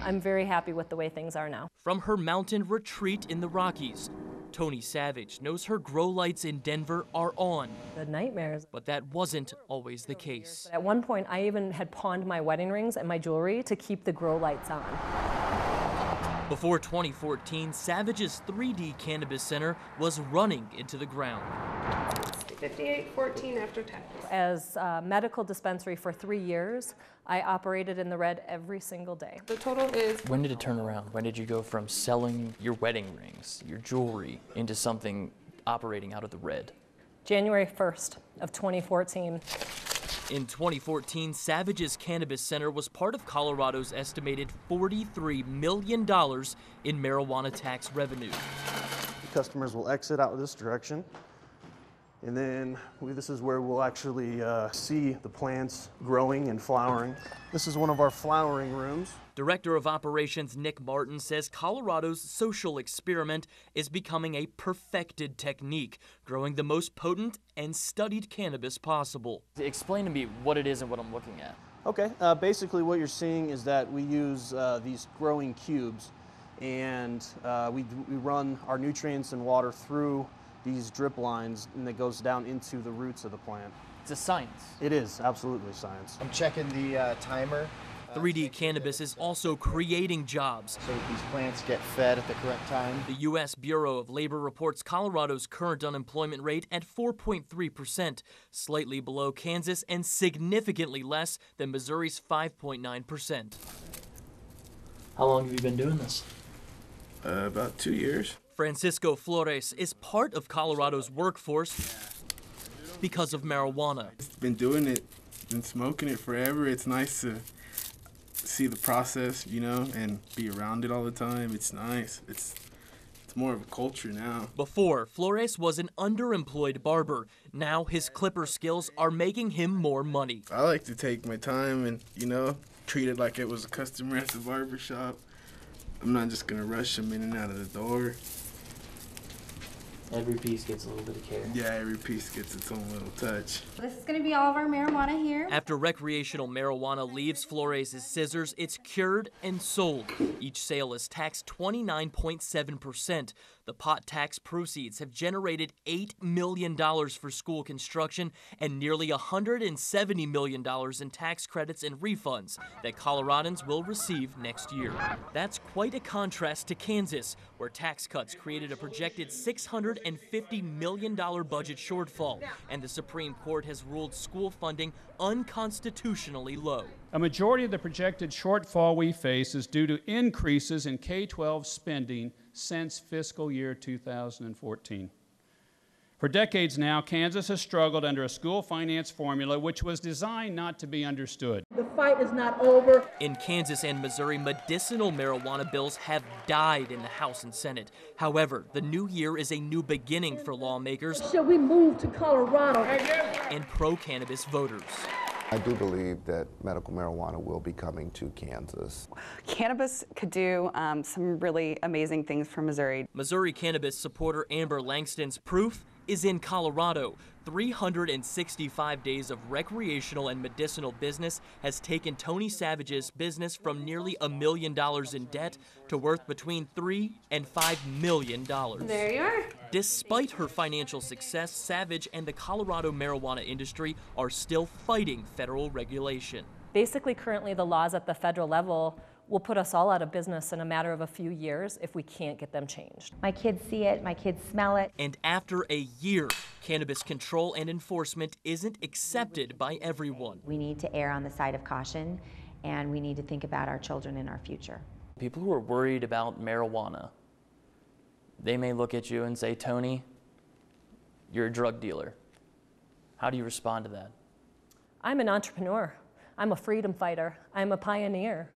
I'm very happy with the way things are now. From her mountain retreat in the Rockies, Tony Savage knows her grow lights in Denver are on. The nightmares. But that wasn't always the case. At one point, I even had pawned my wedding rings and my jewelry to keep the grow lights on. Before 2014, Savage's 3D Cannabis Center was running into the ground. 5814 after tax. As a medical dispensary for 3 years, I operated in the red every single day. The total is... When did it turn around? When did you go from selling your wedding rings, your jewelry, into something operating out of the red? January 1st of 2014. In 2014, Savage's Cannabis Center was part of Colorado's estimated $43 million in marijuana tax revenue. Customers will exit out this direction, and then this is where we'll actually see the plants growing and flowering. This is one of our flowering rooms. Director of Operations Nick Martin says Colorado's social experiment is becoming a perfected technique, growing the most potent and studied cannabis possible. Explain to me what it is and what I'm looking at. Okay, basically what you're seeing is that we use these growing cubes, and we run our nutrients and water through these drip lines, and it goes down into the roots of the plant. It's a science. It is absolutely science. I'm checking the timer. 3D Cannabis is also creating jobs. So that these plants get fed at the correct time. The U.S. Bureau of Labor reports Colorado's current unemployment rate at 4.3%, slightly below Kansas and significantly less than Missouri's 5.9%. How long have you been doing this? About 2 years. Francisco Flores is part of Colorado's workforce because of marijuana. Been doing it, been smoking it forever. It's nice to see the process, you know, and be around it all the time. It's nice. It's more of a culture now. Before, Flores was an underemployed barber. Now his clipper skills are making him more money. I like to take my time and, you know, treat it like it was a customer at the barber shop. I'm not just gonna rush them in and out of the door. Every piece gets a little bit of care. Yeah, every piece gets its own little touch. This is going to be all of our marijuana here. After recreational marijuana leaves Flores' scissors, it's cured and sold. Each sale is taxed 29.7%. The pot tax proceeds have generated $8 million for school construction and nearly $170 million in tax credits and refunds that Coloradans will receive next year. That's quite a contrast to Kansas, where tax cuts created a projected $650 million budget shortfall, and the Supreme Court has ruled school funding unconstitutionally low. A majority of the projected shortfall we face is due to increases in K-12 spending since fiscal year 2014. For decades now, Kansas has struggled under a school finance formula which was designed not to be understood. The fight is not over. In Kansas and Missouri, medicinal marijuana bills have died in the House and Senate. However, the new year is a new beginning for lawmakers. Should we move to Colorado? And pro-cannabis voters. I do believe that medical marijuana will be coming to Kansas. Cannabis could do some really amazing things for Missouri. Missouri cannabis supporter Amber Langston's proof is in Colorado. 365 days of recreational and medicinal business has taken Tony Savage's business from nearly $1 million in debt to worth between $3 and $5 million. There you are. Despite her financial success, Savage and the Colorado marijuana industry are still fighting federal regulation. Basically, currently the laws at the federal level will put us all out of business in a matter of a few years if we can't get them changed. My kids see it, my kids smell it. And after a year, cannabis control and enforcement isn't accepted by everyone. We need to err on the side of caution, and we need to think about our children and our future. People who are worried about marijuana, they may look at you and say, Tony, you're a drug dealer. How do you respond to that? I'm an entrepreneur. I'm a freedom fighter. I'm a pioneer.